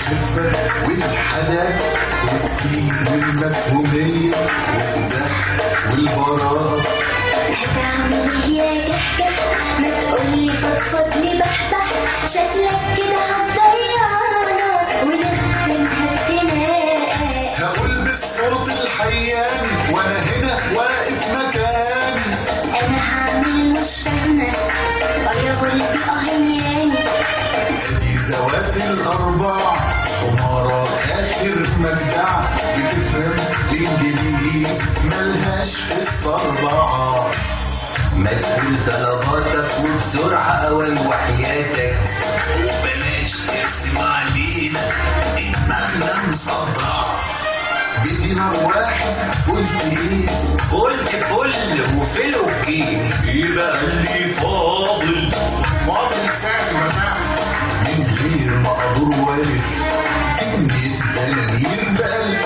والخفة والحنان والطيب والمفهومية والضحك والبراءة. هتعمل ايه يا جحجح؟ ما تقولي فضفض لي بحبح، شكلك كده هتضيعنا ونختمها بخناقة. هقول بالصوت الحيان وانا هنا واقف مكان. انا هعمل مش فاهمة يا غلبي اهياني. ادي ذوات الاربع حمارة اخر مجدع، بتفهم الانجليز ملهاش في الصربعة. ما تقول طلباتك وبسرعة أوان وحياتك، وبلاش ترسم علينا دماغنا مصدع. بدينار واحد قلت ايه؟ قلت فل وفي الأوكي. يبقى اللي فاضل ساعة ما تعرف من غير ما ادور والف كلمة دنانير بقلب.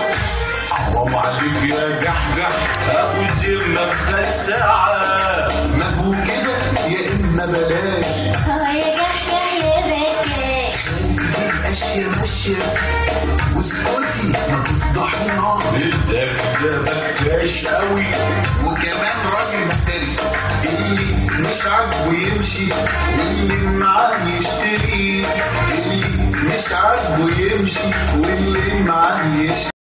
حرام عليك يا جحجح، أبو الذمة بثلاث ساعات. ما هو كده يا اما بلاش. يا جحجح يا بكاش. خلي الاشياء ماشية واسكتي ما تفضحينا. ده بكاش قوي وكمان راجل مفتري، اللي مش عاجبه يمشي واللي معاه يشتري. اللي مش عاجبه يمشي واللي معاه يشتري.